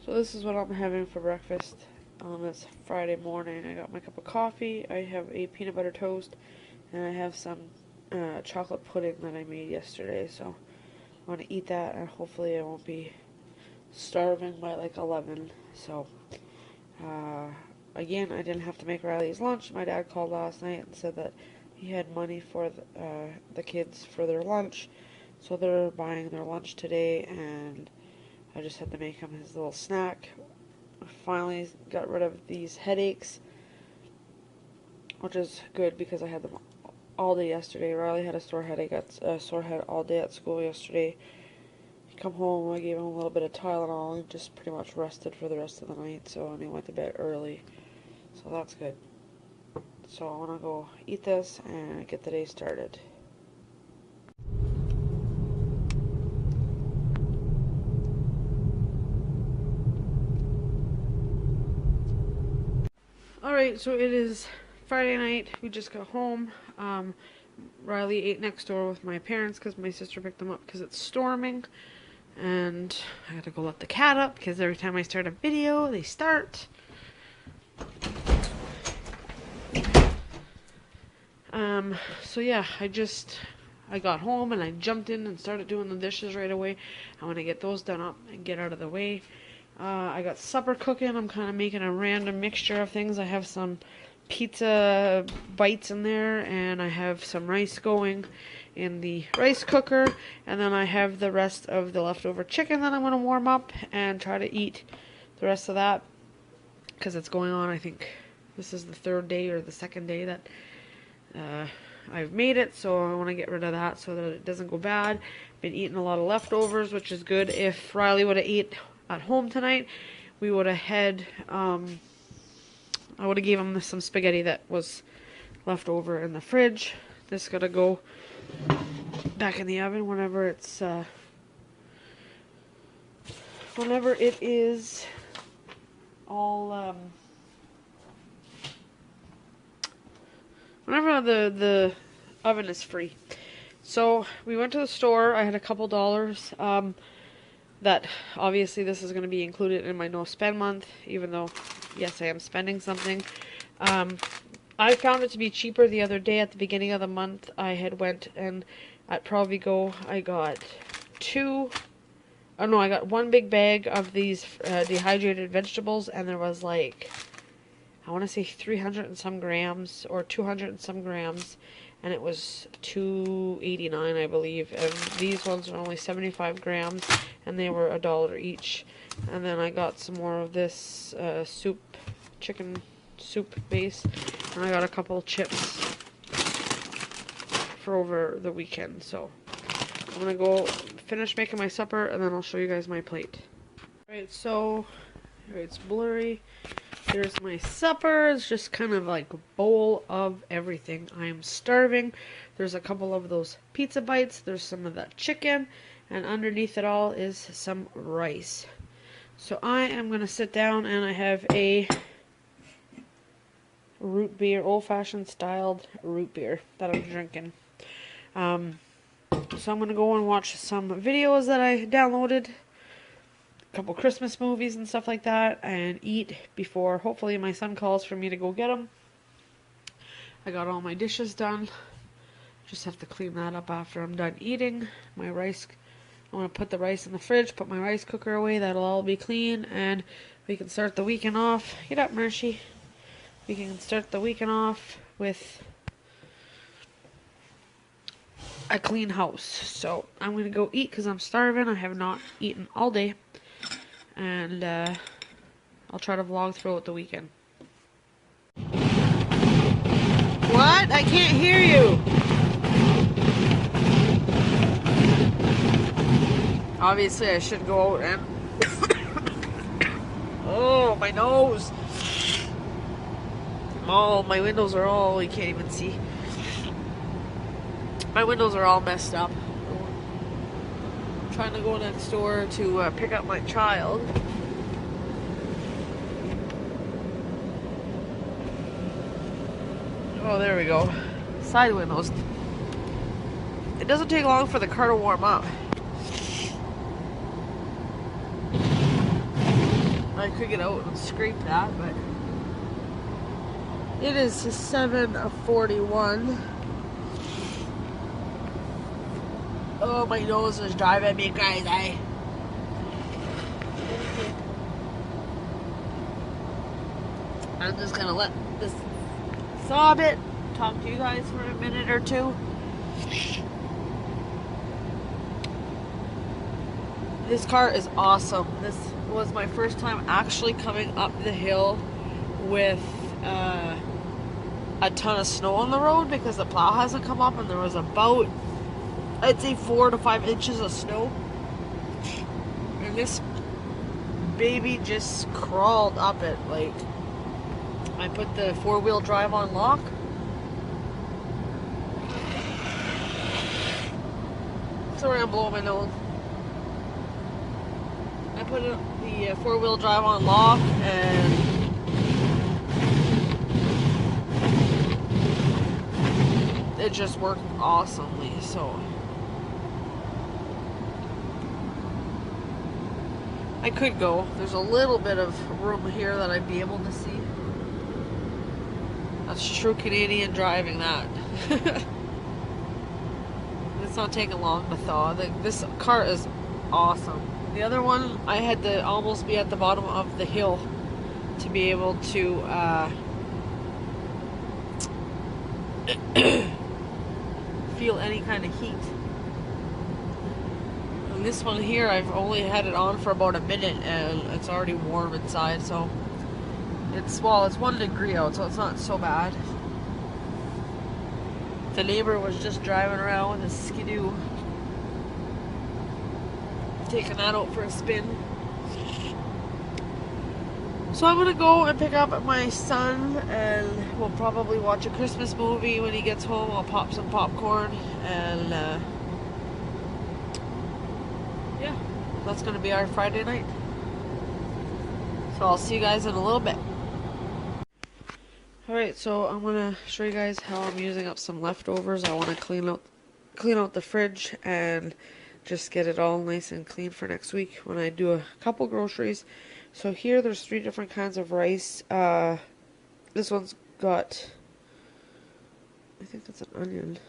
So this is what I'm having for breakfast on this Friday morning. I got my cup of coffee, I have a peanut butter toast, and I have some chocolate pudding that I made yesterday. So I want to eat that, and hopefully I won't be starving by like 11. So again, I didn't have to make Riley's lunch. My dad called last night and said that he had money for the kids for their lunch. So they're buying their lunch today, and I just had to make him his little snack. I finally got rid of these headaches, which is good because I had them all day yesterday. Riley had a sore headache, a sore head all day at school yesterday. He come home, I gave him a little bit of Tylenol and just pretty much rested for the rest of the night. So and he went to bed early, so that's good. So I want to go eat this and get the day started. Alright, so it is Friday night. We just got home. Riley ate next door with my parents because my sister picked them up because it's storming. And I had to go let the cat up because every time I start a video, they start. So yeah, I got home and I jumped in and started doing the dishes right away. I want to get those done up and get out of the way. I got supper cooking. I'm kind of making a random mixture of things. I have some pizza bites in there, and I have some rice going in the rice cooker, and then I have the rest of the leftover chicken that I'm going to warm up and try to eat the rest of that because it's going on. I think this is the third day or the second day that I've made it, so I want to get rid of that so that it doesn't go bad. Been eating a lot of leftovers, which is good. If Riley would have ate at home tonight, we would have had I would have gave him some spaghetti that was left over in the fridge. This gotta go back in the oven whenever it's whenever it is all whenever the oven is free. So we went to the store. I had a couple dollars. That obviously this is going to be included in my no spend month, even though yes, I am spending something. I found it to be cheaper the other day at the beginning of the month. I had went and at Provigo I got I got one big bag of these dehydrated vegetables, and there was like, I want to say 300 and some grams or 200 and some grams, and it was $2.89, I believe. And these ones are only 75 grams, and they were $1 each. And then I got some more of this chicken soup base, and I got a couple chips for over the weekend. So I'm gonna go finish making my supper, and then I'll show you guys my plate. Alright, so it's blurry. Here's my supper. It's just kind of like a bowl of everything. I am starving. There's a couple of those pizza bites. There's some of that chicken. And underneath it all is some rice. So I am going to sit down, and I have a root beer, old-fashioned styled root beer that I'm drinking. So I'm going to go and watch some videos that I downloaded. Couple Christmas movies and stuff like that, and eat before hopefully my son calls for me to go get him. I got all my dishes done. Just have to clean that up after I'm done eating. My rice, I want to put the rice in the fridge, put my rice cooker away. That'll all be clean, and we can start the weekend off. Get up, Mercy. We can start the weekend off with a clean house. So I'm going to go eat because I'm starving. I have not eaten all day. And I'll try to vlog throughout the weekend. What? I can't hear you. Obviously I should go out and oh, my nose. Oh, my windows are all, you can't even see. My windows are all messed up. Trying to go next door to pick up my child. Oh, there we go. Side windows. It doesn't take long for the car to warm up. I could get out and scrape that, but it is 7:41. Oh, my nose is driving me crazy. I'm just gonna let this sob it, talk to you guys for a minute or two. This car is awesome. This was my first time actually coming up the hill with a ton of snow on the road because the plow hasn't come up, and there was about, I'd say, 4 to 5 inches of snow. And this baby just crawled up it. Like, I put the 4-wheel drive on lock. Sorry, I'm blowing my nose. I put the 4-wheel drive on lock, and it just worked awesomely. So I could go. There's a little bit of room here that I'd be able to see. That's true Canadian driving, that. It's not taking long to thaw. This car is awesome. The other one, I had to almost be at the bottom of the hill to be able to feel any kind of heat. And this one here, I've only had it on for about a minute and it's already warm inside, so it's 1 degree out, so it's not so bad. The neighbor was just driving around with a Skidoo, taking that out for a spin. So I'm gonna go and pick up my son, and we'll probably watch a Christmas movie when he gets home. I'll pop some popcorn, and yeah, that's gonna be our Friday night. So I'll see you guys in a little bit. Alright, so I'm gonna show you guys how I'm using up some leftovers. I want to clean out the fridge and just get it all nice and clean for next week when I do a couple groceries. So here there's 3 different kinds of rice. This one's got, I think that's an onion.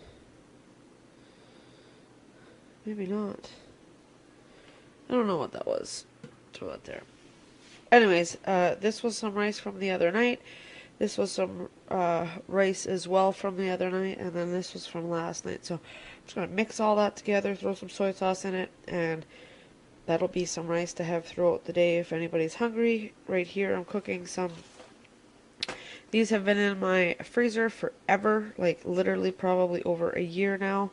Maybe not. I don't know what that was. Throw that there. Anyways, this was some rice from the other night. This was some rice as well from the other night, and then this was from last night. So I'm just going to mix all that together, throw some soy sauce in it, and that'll be some rice to have throughout the day if anybody's hungry. Right here I'm cooking some. These have been in my freezer forever, like literally probably over a year now.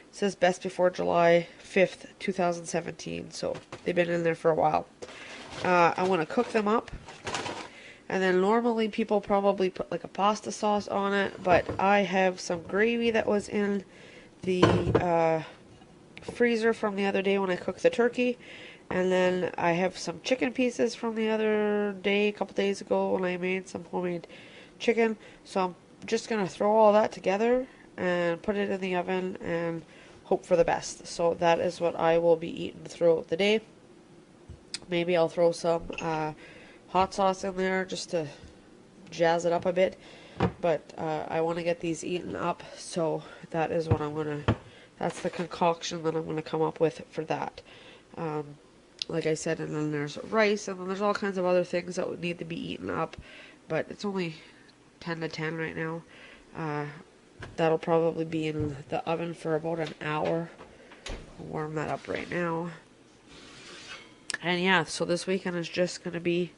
It says best before July 5th, 2017, so they've been in there for a while. I want to cook them up. And then normally people probably put like a pasta sauce on it, but I have some gravy that was in the freezer from the other day when I cooked the turkey. And then I have some chicken pieces from the other day, a couple days ago, when I made some homemade chicken. So I'm just going to throw all that together and put it in the oven and hope for the best. So that is what I will be eating throughout the day. Maybe I'll throw some hot sauce in there just to jazz it up a bit, but I want to get these eaten up, so that is what I'm gonna, that's the concoction that I'm gonna come up with for that. Like I said, and then there's rice, and then there's all kinds of other things that would need to be eaten up, but it's only 10 to 10 right now. That'll probably be in the oven for about an hour. I'll warm that up right now. And yeah, so this weekend is just going to be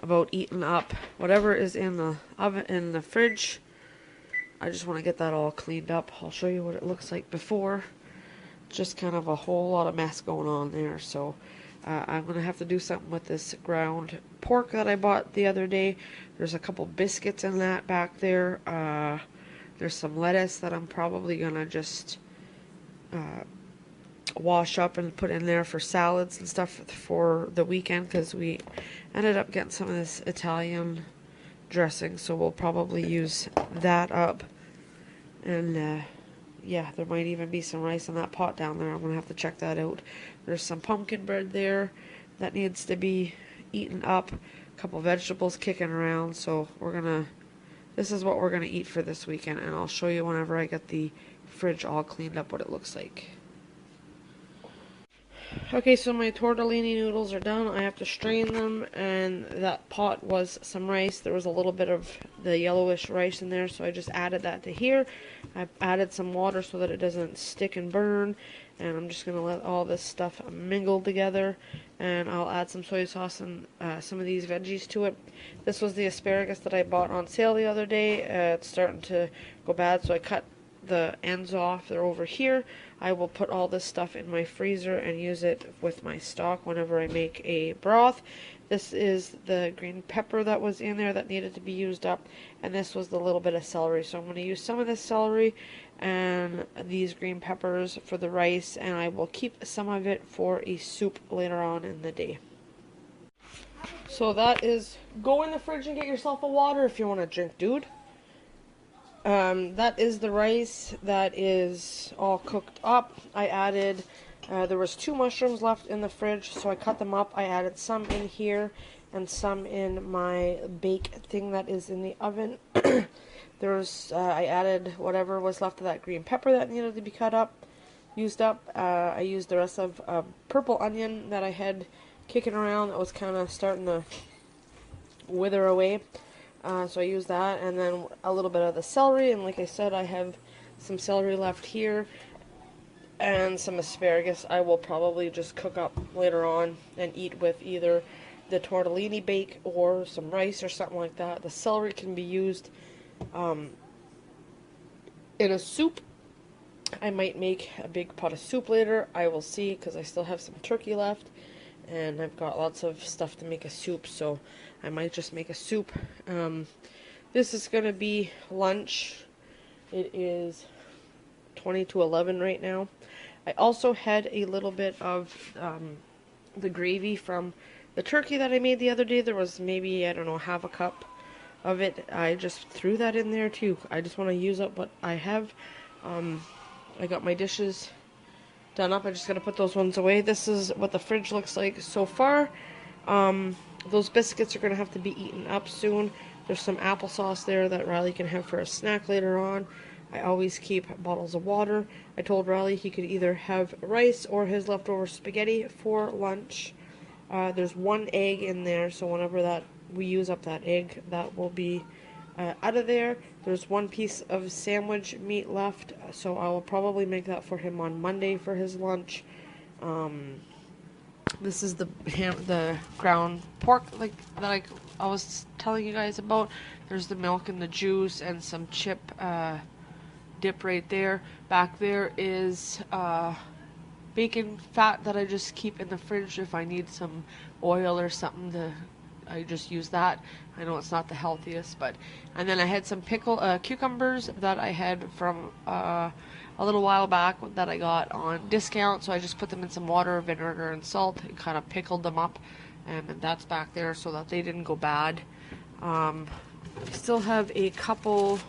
about eating up whatever is in the oven, in the fridge. I just want to get that all cleaned up. I'll show you what it looks like before. Just kind of a whole lot of mess going on there. So I'm going to have to do something with this ground pork that I bought the other day. There's a couple biscuits in that back there. There's some lettuce that I'm probably going to just wash up and put in there for salads and stuff for the weekend, because we ended up getting some of this Italian dressing, so we'll probably use that up. And yeah, there might even be some rice in that pot down there. I'm gonna have to check that out. There's some pumpkin bread there that needs to be eaten up, a couple vegetables kicking around, so this is what we're gonna eat for this weekend, and I'll show you whenever I get the fridge all cleaned up what it looks like. Okay, so my tortellini noodles are done. I have to strain them, and that pot was some rice. There was a little bit of the yellowish rice in there, so I just added that to here. I added some water so that it doesn't stick and burn, and I'm just going to let all this stuff mingle together, and I'll add some soy sauce and some of these veggies to it. This was the asparagus that I bought on sale the other day. It's starting to go bad, so I cut the ends off. They're over here. I will put all this stuff in my freezer and use it with my stock whenever I make a broth. This is the green pepper that was in there that needed to be used up, and this was the little bit of celery. So I'm going to use some of this celery and these green peppers for the rice, and I will keep some of it for a soup later on in the day. So that is, go in the fridge and get yourself a water if you want to drink, dude. That is the rice that is all cooked up. I added, there was 2 mushrooms left in the fridge, so I cut them up. I added some in here and some in my bake thing that is in the oven. I added whatever was left of that green pepper that needed to be used up. I used the rest of purple onion that I had kicking around that was kind of starting to wither away. So I use that, and then a little bit of the celery, and like I said, I have some celery left here, and some asparagus I will probably just cook up later on and eat with either the tortellini bake or some rice or something like that. The celery can be used in a soup. I might make a big pot of soup later. I will see, because I still have some turkey left, and I've got lots of stuff to make a soup, so I might just make a soup. This is going to be lunch. It is 20 to 11 right now. I also had a little bit of the gravy from the turkey that I made the other day. There was maybe, I don't know, half a cup of it. I just threw that in there too. I just want to use up what I have. I got my dishes done up. I just got to put those ones away. This is what the fridge looks like so far. Those biscuits are going to have to be eaten up soon. There's some applesauce there that Riley can have for a snack later on. I always keep bottles of water. I told Riley he could either have rice or his leftover spaghetti for lunch. There's 1 egg in there, so whenever we use up that egg, that will be out of there. There's 1 piece of sandwich meat left, so I will probably make that for him on Monday for his lunch. This is the ground pork like that I was telling you guys about. There's the milk and the juice and some chip dip right there. Back there is bacon fat that I just keep in the fridge if I need some oil or something. I just use that. I know it's not the healthiest, and then I had some cucumbers that I had from a little while back that I got on discount, so I just put them in some water, vinegar, and salt and kind of pickled them up, and that's back there so that they didn't go bad. I still have a couple,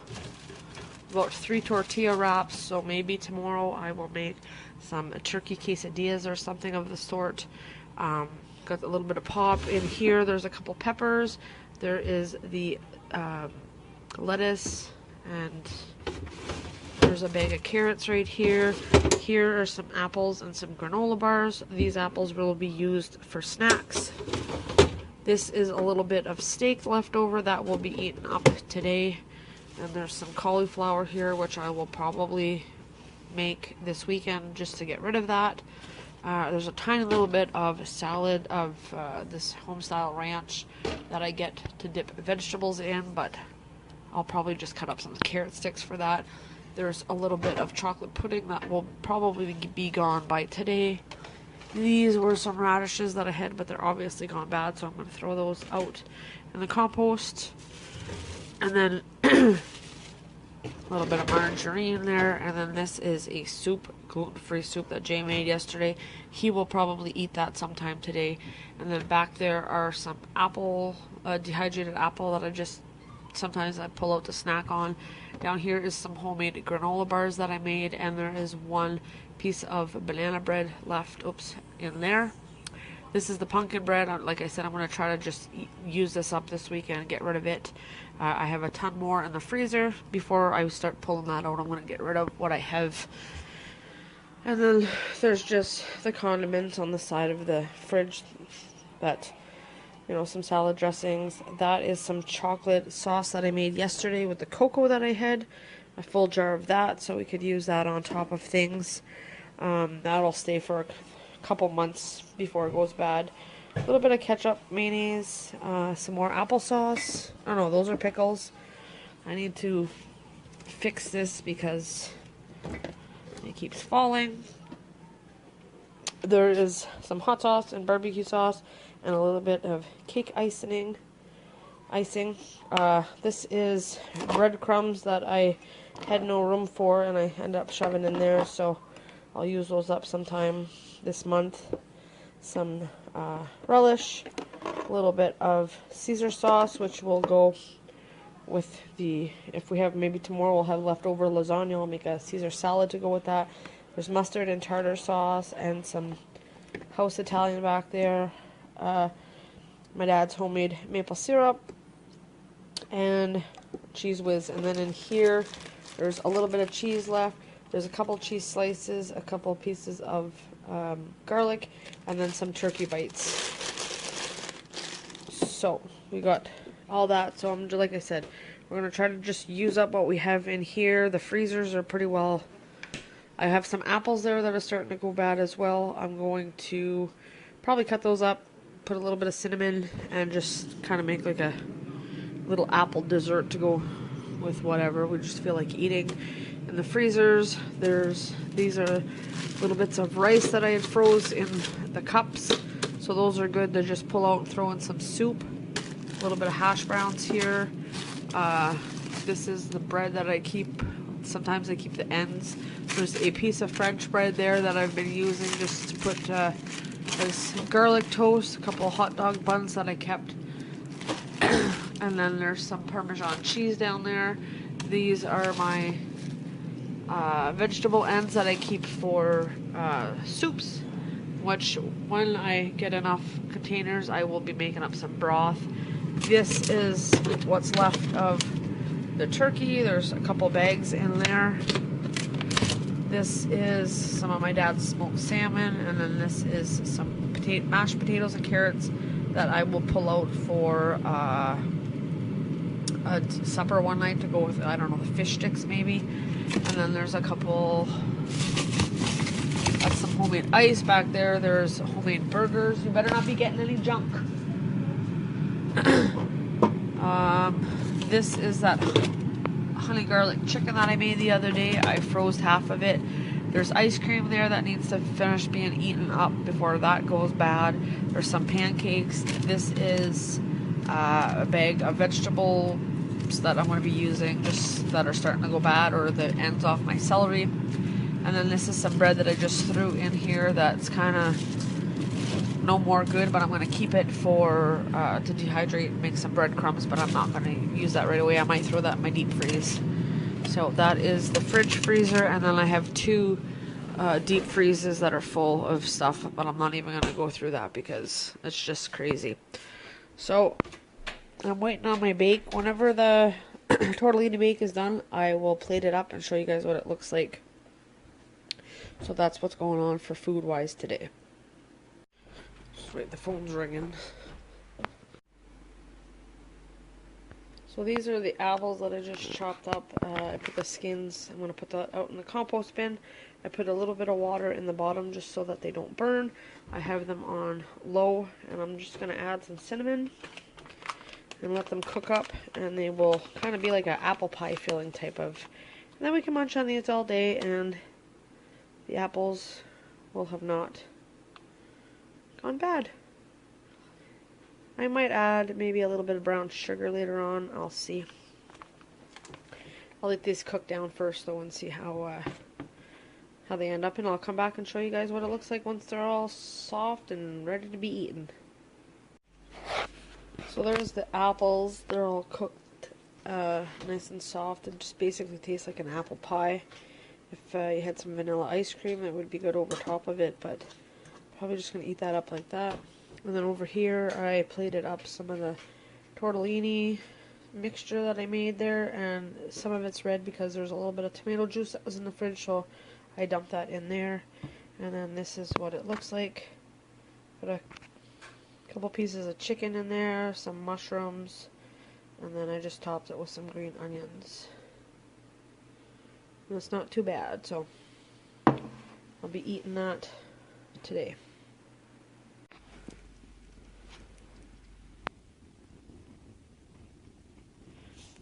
about 3 tortilla wraps, so maybe tomorrow I will make some turkey quesadillas or something of the sort. Got a little bit of pop in here. There's a couple peppers. There is the lettuce, and there's a bag of carrots right here. Here are some apples and some granola bars. These apples will be used for snacks. This is a little bit of steak left over that will be eaten up today. And there's some cauliflower here, which I will probably make this weekend just to get rid of that. There's a tiny little bit of salad of this Homestyle Ranch that I get to dip vegetables in, but I'll probably just cut up some carrot sticks for that. There's a little bit of chocolate pudding that will probably be gone by today. These were some radishes that I had, but they're obviously gone bad, so I'm going to throw those out in the compost. And then a little bit of margarine there, and then this is a soup, gluten-free soup that Jay made yesterday. He will probably eat that sometime today. And then back there are some apple, dehydrated apple that sometimes I pull out to snack on. Down here is some homemade granola bars that I made, and there is 1 piece of banana bread left, in there. This is the pumpkin bread. Like I said, I'm going to try to just use this up this weekend and get rid of it. I have a ton more in the freezer. Before I start pulling that out, I'm going to get rid of what I have. And then there's just the condiments on the side of the fridge that, you know, some salad dressings. That is some chocolate sauce that I made yesterday with the cocoa that I had. A full jar of that, so we could use that on top of things. That'll stay for a couple months before it goes bad. A little bit of ketchup, mayonnaise, some more applesauce. Oh no, those are pickles. I need to fix this because it keeps falling. There is some hot sauce and barbecue sauce and a little bit of cake icing. This is breadcrumbs that I had no room for and I ended up shoving in there, so I'll use those up sometime this month. Some relish, a little bit of Caesar sauce, which will go with the, if we have, maybe tomorrow we'll have leftover lasagna, I'll make a Caesar salad to go with that. There's mustard and tartar sauce and some house Italian back there. My dad's homemade maple syrup and Cheese Whiz. And then in here, there's a little bit of cheese left. There's a couple cheese slices, a couple pieces of garlic, and then some turkey bites. So we got all that. So I'm just, like I said, we're gonna try to just use up what we have in here. The freezers are pretty well. I have some apples there that are starting to go bad as well. I'm going to probably cut those up, put a little bit of cinnamon, and just kind of make like a little apple dessert to go with whatever we just feel like eating. In the freezers, these are little bits of rice that I had froze in the cups, so those are good to just pull out and throw in some soup. A little bit of hash browns here. This is the bread that I keep. Sometimes I keep the ends. There's a piece of French bread there that I've been using just to put as garlic toast, a couple of hot dog buns that I kept. And then there's some Parmesan cheese down there. These are my vegetable ends that I keep for soups, which when I get enough containers, I will be making up some broth. This is what's left of the turkey. There's a couple bags in there. This is some of my dad's smoked salmon, and then this is some mashed potatoes and carrots that I will pull out for a supper one night to go with, I don't know, the fish sticks maybe. And then there's a couple, that's some homemade ice back there. There's homemade burgers. You better not be getting any junk. This is that honey garlic chicken that I made the other day. I froze half of it. There's ice cream there that needs to finish being eaten up before that goes bad. There's some pancakes. This is a bag of vegetables that I'm going to be using just that are starting to go bad, or the ends off my celery. And then this is some bread that I just threw in here that's kind of no more good, but I'm going to keep it for to dehydrate and make some breadcrumbs, but I'm not going to use that right away. I might throw that in my deep freeze. So that is the fridge freezer, and then I have two deep freezes that are full of stuff, but I'm not even going to go through that because it's just crazy. So I'm waiting on my bake. Whenever the tortellini bake is done, I will plate it up and show you guys what it looks like. So that's what's going on for food-wise today. Just wait, the phone's ringing. So these are the apples that I just chopped up. I put the skins, I'm going to put that out in the compost bin. I put a little bit of water in the bottom just so that they don't burn. I have them on low, and I'm just going to add some cinnamon and let them cook up, and they will kind of be like an apple pie filling type of. And then we can munch on these all day, and the apples will have not gone bad. I might add maybe a little bit of brown sugar later on. I'll see. I'll let these cook down first though and see how they end up, and I'll come back and show you guys what it looks like once they're all soft and ready to be eaten. So there's the apples. They're all cooked nice and soft. It just basically tastes like an apple pie. If you had some vanilla ice cream, it would be good over top of it, but probably just going to eat that up like that. And then over here I plated up some of the tortellini mixture that I made there, and some of it's red because there's a little bit of tomato juice that was in the fridge, so I dumped that in there. And then this is what it looks like. Put a couple pieces of chicken in there, some mushrooms, and then I just topped it with some green onions. And it's not too bad, so I'll be eating that today.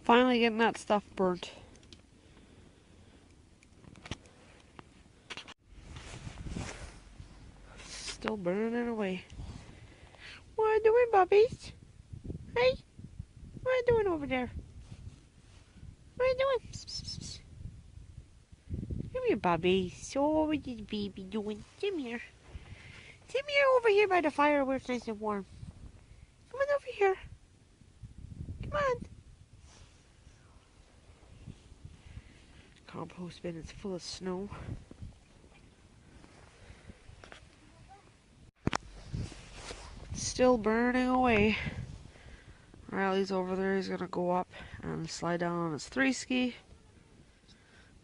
Finally getting that stuff burnt. Still burning away. What are you doing, Bubbies? Hey? What are you doing over there? What are you doing? Psst, psst, psst. Come here, Bubby. So what is baby doing? Come here. Come here over here by the fire where it's nice and warm. Come on over here. Come on. Compost bin is full of snow. Still burning away. Riley's over there. He's gonna go up and slide down on his 3-ski.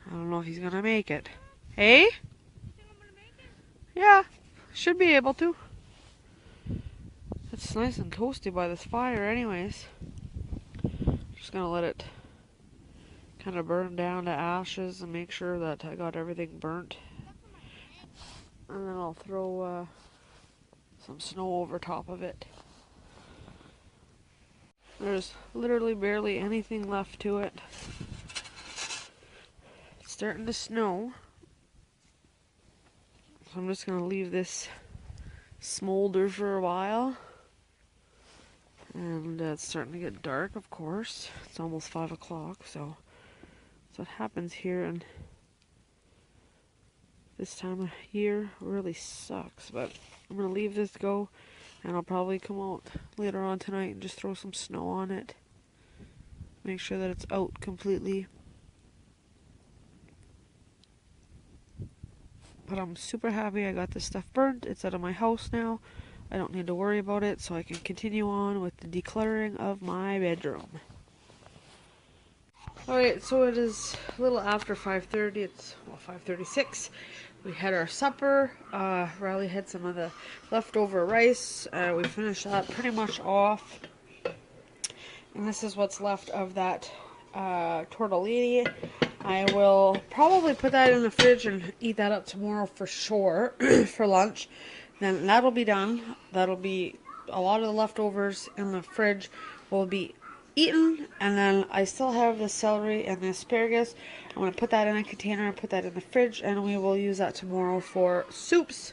I don't know if he's gonna make it. Hey? Yeah, should be able to. It's nice and toasty by this fire anyways. Just gonna let it kind of burn down to ashes and make sure that I got everything burnt. And then I'll throw some snow over top of it. There's literally barely anything left to it. It's starting to snow. So I'm just going to leave this smolder for a while. And it's starting to get dark, of course. It's almost 5 o'clock, so that's what happens here. And this time of year really sucks, but I'm going to leave this go. And I'll probably come out later on tonight and just throw some snow on it. Make sure that it's out completely. But I'm super happy I got this stuff burnt. It's out of my house now. I don't need to worry about it, so I can continue on with the decluttering of my bedroom. Alright, so it is a little after 5:30. It's, well, 5:36. We had our supper. Riley had some of the leftover rice. We finished that pretty much off. And this is what's left of that tortellini. I will probably put that in the fridge and eat that up tomorrow for sure for lunch. Then that'll be done. That'll be a lot of the leftovers in the fridge will be eaten, and then I still have the celery and the asparagus. I'm going to put that in a container and put that in the fridge, and we will use that tomorrow for soups.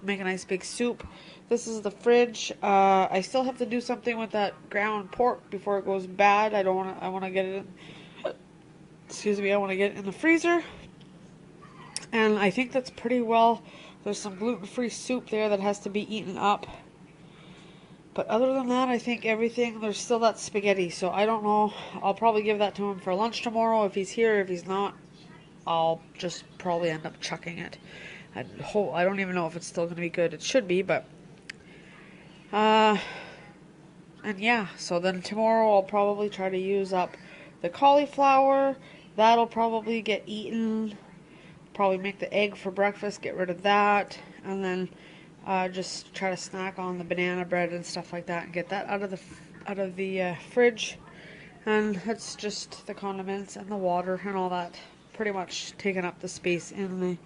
Make a nice big soup. This is the fridge. I still have to do something with that ground pork before it goes bad. I want to get it in, excuse me, I want to get it in the freezer. And I think that's pretty well. There's some gluten-free soup there that has to be eaten up. But other than that, I think everything, there's still that spaghetti, so I don't know. I'll probably give that to him for lunch tomorrow if he's here. If he's not, I'll just probably end up chucking it. I don't even know if it's still going to be good. It should be, but... and yeah, so then tomorrow I'll probably try to use up the cauliflower. That'll probably get eaten. Probably make the egg for breakfast, get rid of that. And then... just try to snack on the banana bread and stuff like that and get that out of the fridge. And that's just the condiments and the water and all that pretty much taking up the space in the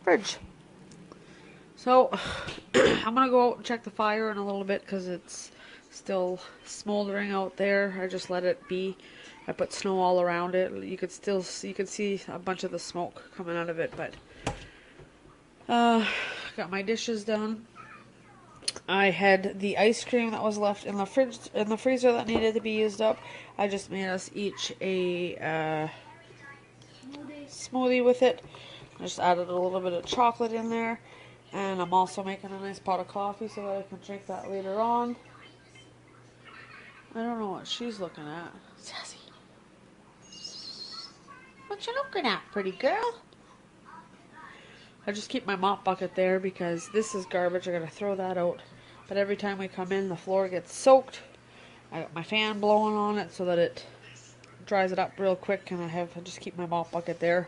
fridge. So I'm gonna go out and check the fire in a little bit because it's still smoldering out there. I just let it be. I put snow all around it. You could see a bunch of the smoke coming out of it, but got my dishes done. I had the ice cream that was left in the freezer that needed to be used up. I just made us each a smoothie with it. I just added a little bit of chocolate in there, and I'm also making a nice pot of coffee so that I can drink that later on. I don't know what she's looking at. Sassy. What you looking at, pretty girl? I just keep my mop bucket there because this is garbage. I gotta throw that out but every time we come in, the floor gets soaked. I got my fan blowing on it so that it dries it up real quick, and I just keep my mop bucket there.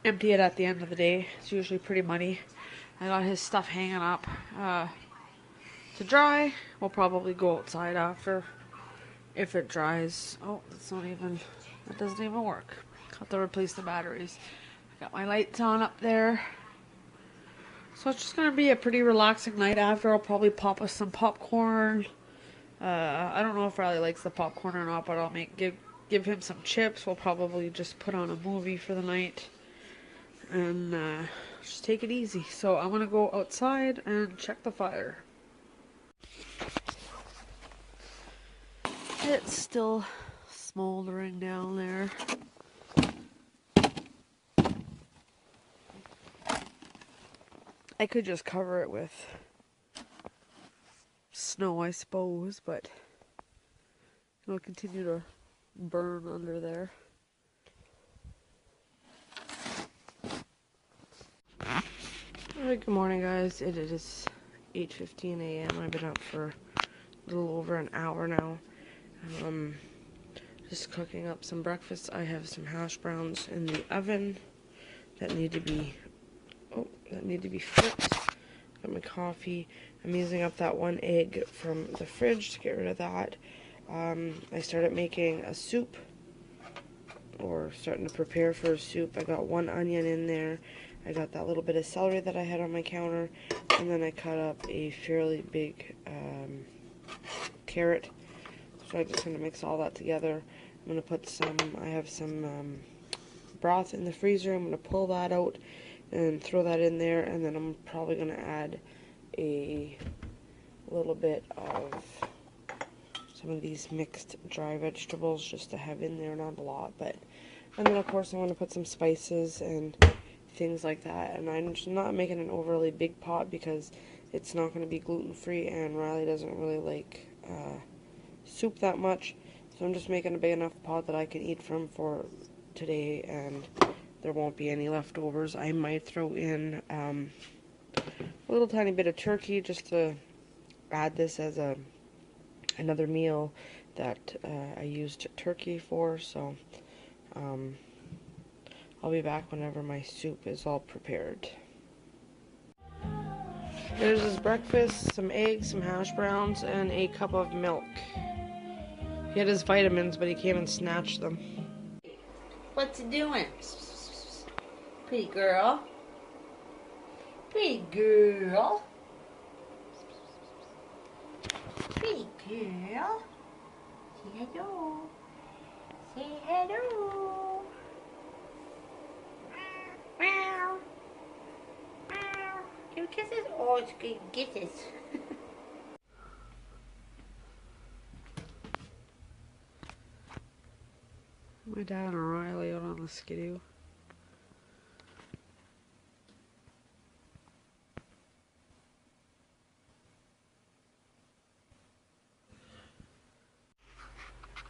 Empty it at the end of the day. It's usually pretty muddy. I got his stuff hanging up to dry. We'll probably go outside after if it dries. Oh, that doesn't even work. Have to replace the batteries. I got my lights on up there. So it's just going to be a pretty relaxing night after. I'll probably pop us some popcorn. I don't know if Riley likes the popcorn or not, but I'll give him some chips. We'll probably just put on a movie for the night and just take it easy. So I'm going to go outside and check the fire. It's still smoldering down there. I could just cover it with snow, I suppose, but it'll continue to burn under there. Alright, good morning, guys. It is 8:15 a.m. I've been up for a little over an hour now. Just cooking up some breakfast. I have some hash browns in the oven that need to be flipped. Got my coffee. I'm using up that one egg from the fridge to get rid of that. I started making a soup, or starting to prepare for a soup. I got one onion in there. I got that little bit of celery that I had on my counter, and then I cut up a fairly big carrot. So I'm just going to mix all that together. I'm going to put I have some broth in the freezer. I'm going to pull that out and throw that in there, and then I'm probably going to add a little bit of some of these mixed dry vegetables just to have in there, not a lot, and then of course I want to put some spices and things like that. And I'm just not making an overly big pot because it's not going to be gluten-free, and Riley doesn't really like soup that much, so I'm just making a big enough pot that I can eat from for today, and there won't be any leftovers. I might throw in a little tiny bit of turkey just to add this as another meal that I used turkey for. So I'll be back whenever my soup is all prepared. There's his breakfast: some eggs, some hash browns, and a cup of milk. He had his vitamins, but he came and snatched them. What's he doing? Pretty girl. Pretty girl. Pretty girl. Say hello. Say hello. Meow. Meow. Give me kisses? Oh, it's good kisses. My dad and Riley out on the skidoo.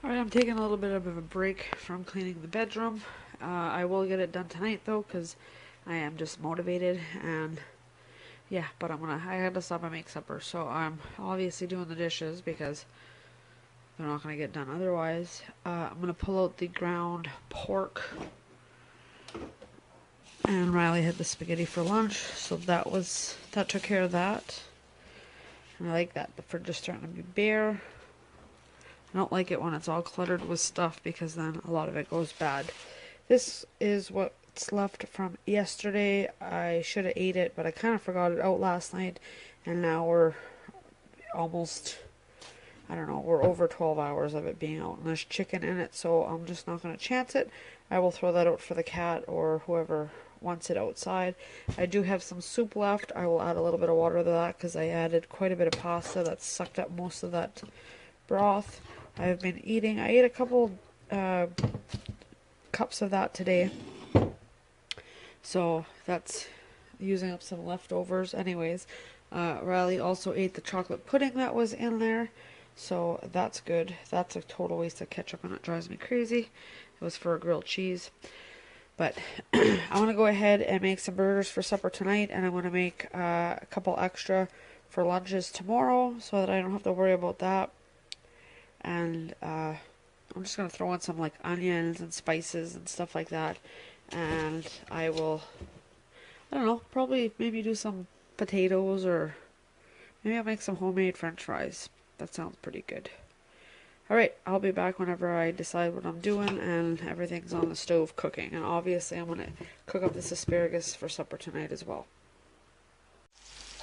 Alright, I'm taking a little bit of a break from cleaning the bedroom. I will get it done tonight though, because I am just motivated, and yeah, but I had to stop and make supper, so I'm obviously doing the dishes because they're not going to get done otherwise. I'm going to pull out the ground pork, and Riley had the spaghetti for lunch, so that took care of that. And I like that the fridge is starting to be bare. I don't like it when it's all cluttered with stuff because then a lot of it goes bad. This is what's left from yesterday. I should have ate it, but I kind of forgot it out last night, and now we're almost, I don't know, we're over 12 hours of it being out, and there's chicken in it, so I'm just not going to chance it. I will throw that out for the cat or whoever wants it outside. I do have some soup left. I will add a little bit of water to that because I added quite a bit of pasta that sucked up most of that broth. I ate a couple cups of that today, so that's using up some leftovers anyways. Riley also ate the chocolate pudding that was in there, so that's good. That's a total waste of ketchup and it drives me crazy. It was for a grilled cheese. But I want to go ahead and make some burgers for supper tonight, and I want to make a couple extra for lunches tomorrow so that I don't have to worry about that. And I'm just going to throw in some like onions and spices and stuff like that. And I will, I don't know, probably maybe do some potatoes, or maybe I'll make some homemade French fries. That sounds pretty good. Alright, I'll be back whenever I decide what I'm doing and everything's on the stove cooking. And obviously I'm going to cook up this asparagus for supper tonight as well.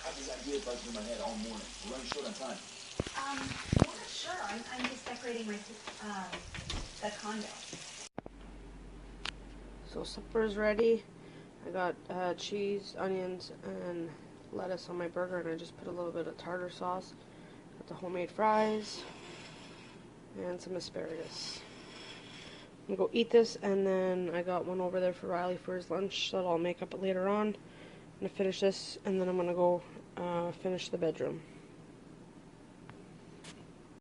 I have these ideas buzzing in my head all morning. We're running short on time. Yeah, sure. I'm just decorating my the condo. So supper's ready. I got cheese, onions, and lettuce on my burger, and I just put a little bit of tartar sauce. Got the homemade fries and some asparagus. I'm gonna go eat this, and then I got one over there for Riley for his lunch that I'll make up later on. I'm gonna finish this, and then I'm gonna go finish the bedroom.